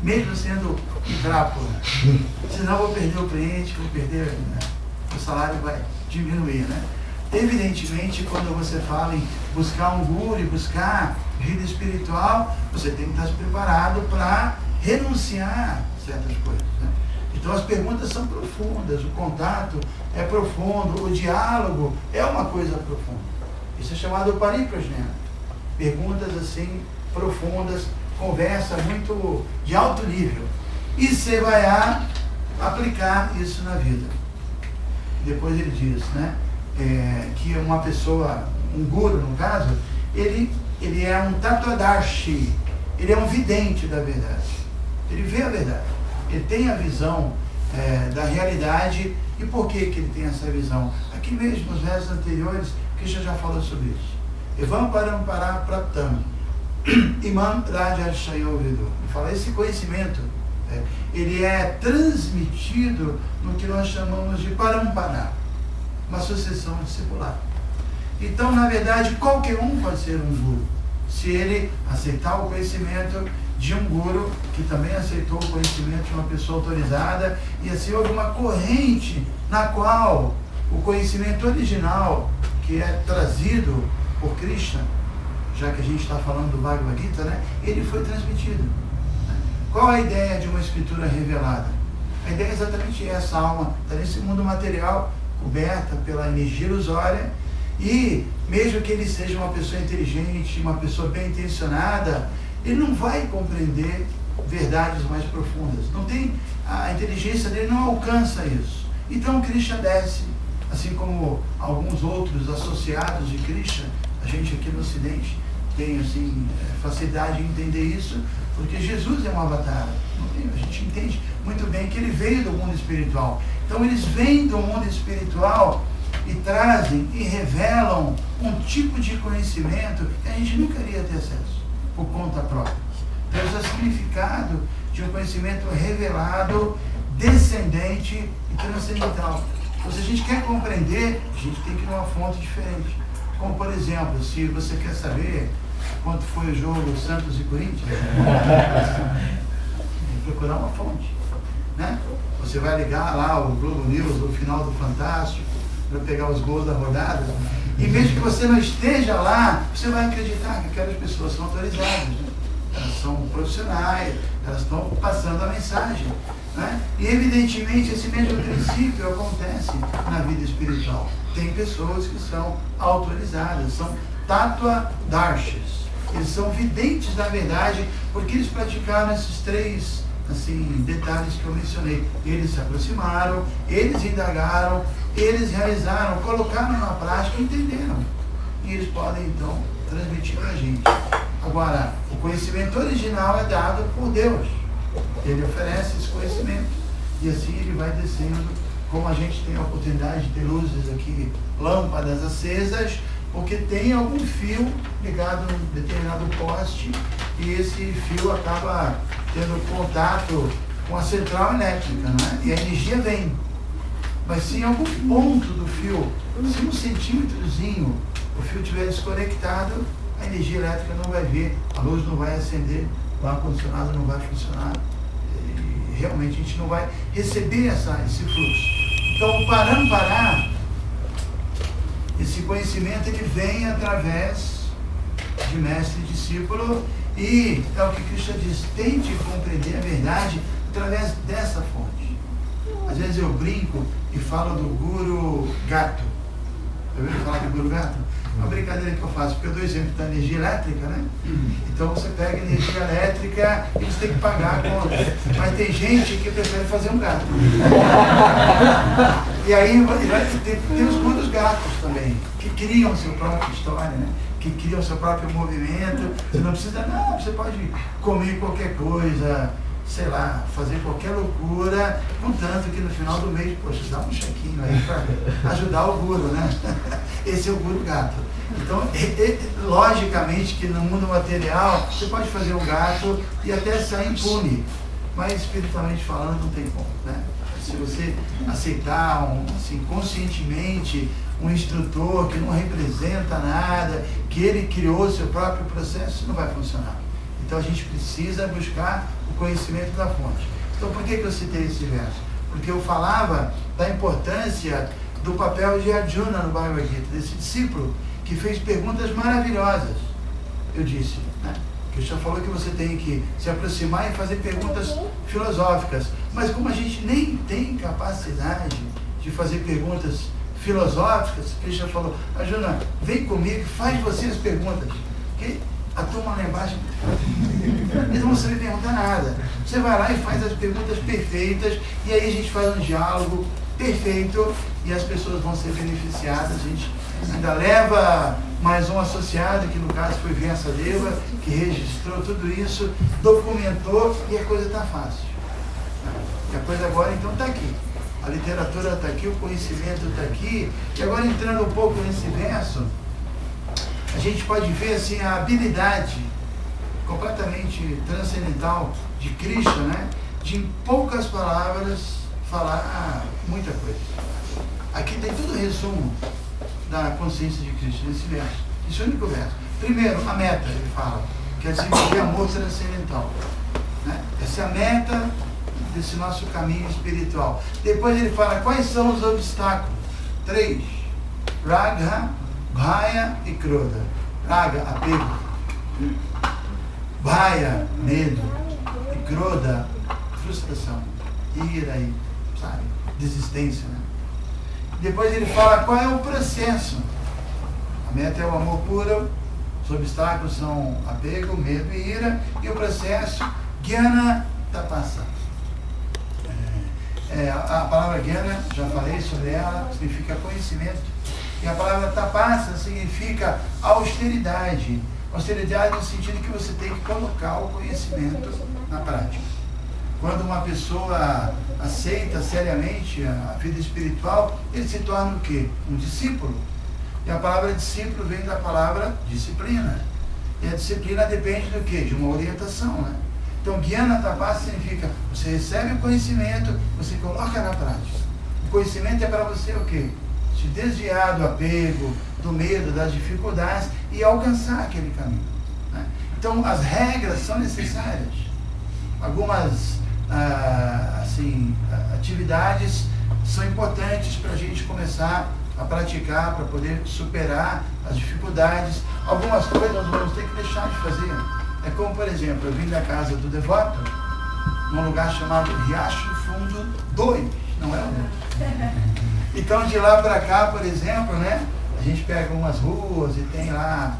mesmo sendo hidrápora. Senão eu vou perder o cliente, vou perder, né? O salário vai diminuir, né? Evidentemente, quando você fala em buscar um guru e buscar vida espiritual, você tem que estar preparado para renunciar a certas coisas, né? Então as perguntas são profundas, o contato é profundo, o diálogo é uma coisa profunda. Isso é chamado pariprajna. Perguntas assim profundas, conversa muito de alto nível. E você vai aplicar isso na vida. Depois ele diz, né, que uma pessoa, um guru no caso, ele é um tatuadarshi, ele é um vidente da verdade. Ele vê a verdade, ele tem a visão da realidade. E por que ele tem essa visão? Aqui mesmo, nos versos anteriores, Krishna já falou sobre isso. Evam parampara praptam imam rajashayo vidu. Ele fala, esse conhecimento, ele é transmitido no que nós chamamos de parampara, uma sucessão discipular. Então, na verdade, qualquer um pode ser um guru, se ele aceitar o conhecimento de um guru que também aceitou o conhecimento de uma pessoa autorizada, e assim houve uma corrente na qual o conhecimento original, que é trazido por Krishna, já que a gente está falando do Bhagavad Gita, né, ele foi transmitido. Qual a ideia de uma escritura revelada? A ideia é exatamente essa: a alma está nesse mundo material, coberta pela energia ilusória, e mesmo que ele seja uma pessoa inteligente, uma pessoa bem intencionada, ele não vai compreender verdades mais profundas. Não tem, a inteligência dele não alcança isso. Então Krishna desce, assim como alguns outros associados de Krishna. A gente aqui no Ocidente tem assim, facilidade em entender isso, porque Jesus é um avatar. A gente entende muito bem que ele veio do mundo espiritual. Então eles vêm do mundo espiritual e trazem e revelam um tipo de conhecimento que a gente nunca iria ter acesso por conta própria. Então esse é o significado de um conhecimento revelado, descendente e transcendental. Então, se a gente quer compreender, a gente tem que ir numa fonte diferente. Como, por exemplo, se você quer saber quanto foi o jogo Santos e Corinthians, tem que procurar uma fonte, né? Você vai ligar lá o Globo News, o final do Fantástico, para pegar os gols da rodada, e mesmo que você não esteja lá, você vai acreditar que aquelas pessoas são autorizadas, né? Elas são profissionais, elas estão passando a mensagem, né? E evidentemente esse mesmo princípio acontece na vida espiritual. Tem pessoas que são autorizadas, são tatuadarshis, eles são videntes da verdade, porque eles praticaram esses três assim, detalhes que eu mencionei. Eles se aproximaram, eles indagaram, eles realizaram, colocaram na prática e entenderam. E eles podem então transmitir para a gente. Agora, o conhecimento original é dado por Deus. Ele oferece esse conhecimento. E assim ele vai descendo, como a gente tem a oportunidade de ter luzes aqui, lâmpadas acesas, porque tem algum fio ligado a um determinado poste e esse fio acaba tendo contato com a central elétrica, né? E a energia vem. Mas se em algum ponto do fio, se um centímetrozinho o fio estiver desconectado, a energia elétrica não vai vir, a luz não vai acender, o ar-condicionado não vai funcionar, e realmente a gente não vai receber esse fluxo. Então o parampara, esse conhecimento, ele vem através de mestre e discípulo, e é o que Krishna diz: tente compreender a verdade através dessa fonte. Às vezes eu brinco e falo do Guru Gato. Eu ouviu falar do Guru Gato? É uma brincadeira que eu faço, porque eu dou exemplo da energia elétrica, né? Então você pega energia elétrica e você tem que pagar a conta. Mas tem gente que prefere fazer um gato. E aí tem os gurus gatos também, que criam a sua própria história, né? Que criam o seu próprio movimento. Você não precisa, não, você pode comer qualquer coisa, sei lá, fazer qualquer loucura, contanto que no final do mês, poxa, dá um chequinho aí para ajudar o guru, né? Esse é o guru gato. Então, logicamente que no mundo material, você pode fazer um gato e até sair impune, mas espiritualmente falando não tem como, né? Se você aceitar assim, conscientemente um instrutor que não representa nada, que ele criou seu próprio processo, não vai funcionar. Então a gente precisa buscar o conhecimento da fonte. Então por que eu citei esse verso? Porque eu falava da importância do papel de Arjuna no Bhagavad Gita, desse discípulo que fez perguntas maravilhosas. Eu disse, né? Krishna falou que você tem que se aproximar e fazer perguntas filosóficas. Mas como a gente nem tem capacidade de fazer perguntas filosóficas, Krishna falou, Arjuna, vem comigo, faz você as perguntas. Porque a turma lá embaixo, eles não vão saber perguntar nada. Você vai lá e faz as perguntas perfeitas, e aí a gente faz um diálogo perfeito, e as pessoas vão ser beneficiadas. A gente ainda leva mais um associado, que no caso foi Vyasadeva, que registrou tudo isso, documentou, e a coisa está fácil. E a coisa agora então está aqui. A literatura está aqui, o conhecimento está aqui. E agora entrando um pouco nesse verso, a gente pode ver assim a habilidade completamente transcendental de Krishna, né? De em poucas palavras falar muita coisa. Aqui tem todo o resumo da consciência de Krishna nesse verso. Esse único verso. Primeiro, a meta, ele fala, que é desenvolver amor transcendental. Né? Essa é a meta desse nosso caminho espiritual. Depois ele fala quais são os obstáculos. 3. Raga, Bhaya e Krodha. Raga, apego. Bhaya, medo. E Krodha, frustração. Ira e, sabe, desistência. Né? Depois ele fala qual é o processo. A meta é o amor puro, os obstáculos são apego, medo e ira, e o processo, Jnana Tapasa. A palavra Jnana, já falei sobre ela, significa conhecimento. E a palavra Tapasa significa austeridade. Austeridade no sentido que você tem que colocar o conhecimento na prática. Quando uma pessoa aceita seriamente a vida espiritual, ele se torna o quê? Um discípulo. E a palavra discípulo vem da palavra disciplina. E a disciplina depende do quê? De uma orientação, né? Então, Jnana Tapasa significa, você recebe o conhecimento, você coloca na prática. O conhecimento é para você o quê? Se desviar do apego, do medo, das dificuldades e alcançar aquele caminho. Né? Então, as regras são necessárias. Algumas atividades são importantes para a gente começar a praticar, para poder superar as dificuldades. Algumas coisas nós vamos ter que deixar de fazer. É como, por exemplo, eu vim da casa do devoto, num lugar chamado Riacho Fundo 2, não é o mesmo. Então, de lá para cá, por exemplo, né, a gente pega umas ruas e tem lá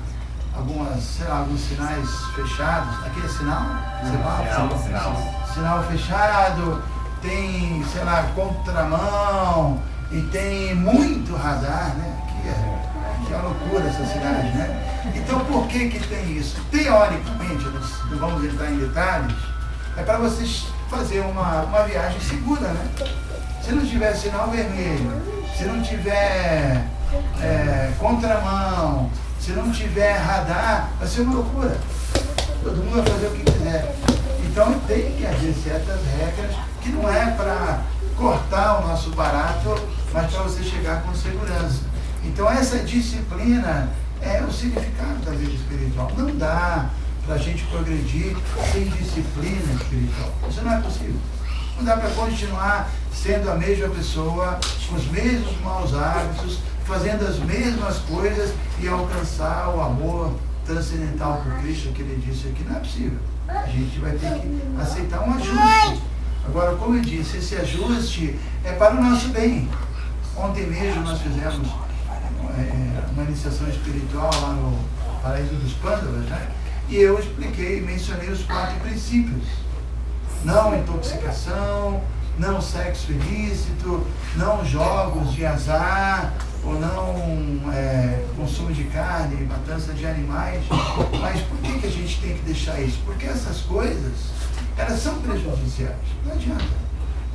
alguns sinais fechados. Aqui é sinal? Sinal fechado, tem, contramão, e tem muito radar, né? Que é uma loucura essa cidade, né? Então, por que tem isso? Teoricamente, não vamos entrar em detalhes, é para vocês fazer uma viagem segura, né? Se não tiver sinal vermelho, se não tiver contramão, se não tiver radar, vai ser uma loucura. Todo mundo vai fazer o que quiser. Então tem que haver certas regras que não é para cortar o nosso barato, mas para você chegar com segurança. Então essa disciplina é o significado da vida espiritual. Não dá para a gente progredir sem disciplina espiritual. Isso não é possível. Não dá para continuar sendo a mesma pessoa, com os mesmos maus hábitos, fazendo as mesmas coisas e alcançar o amor transcendental por Cristo que ele disse aqui. Não é possível. A gente vai ter que aceitar um ajuste. Agora, como eu disse, esse ajuste é para o nosso bem. Ontem mesmo nós fizemos uma iniciação espiritual lá no Paraíso dos Pândavas, né? E eu expliquei, mencionei os 4 princípios. Não intoxicação, não sexo ilícito, não jogos de azar, ou não consumo de carne, matança de animais. Mas por que a gente tem que deixar isso? Porque essas coisas, elas são prejudiciais. Não adianta.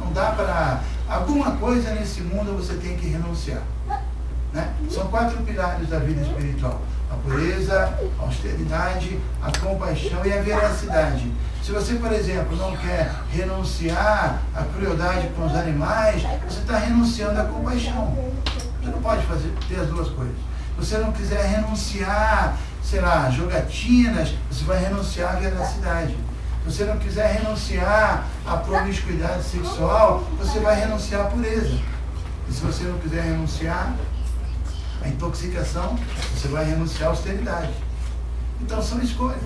Não dá para... Alguma coisa nesse mundo você tem que renunciar. Né? São 4 pilares da vida espiritual. A pureza, a austeridade, a compaixão e a veracidade. Se você, por exemplo, não quer renunciar à crueldade com os animais, você está renunciando à compaixão. Você não pode ter as duas coisas. Se você não quiser renunciar, sei lá, jogatinas, você vai renunciar à veracidade. Se você não quiser renunciar à promiscuidade sexual, você vai renunciar à pureza. E se você não quiser renunciar à intoxicação, você vai renunciar à austeridade. Então são escolhas,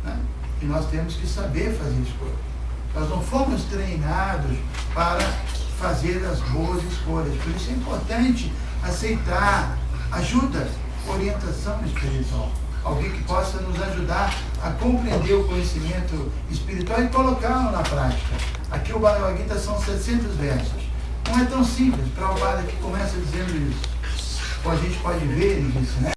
né? E nós temos que saber fazer escolhas. Nós não fomos treinados para fazer as boas escolhas. Por isso é importante aceitar ajuda, orientação espiritual. Alguém que possa nos ajudar a compreender o conhecimento espiritual e colocá-lo na prática. Aqui o Bhagavad Gita são 700 versos. Não é tão simples. Prabhupada aqui começa dizendo isso. Como a gente pode ver, ele disse, né?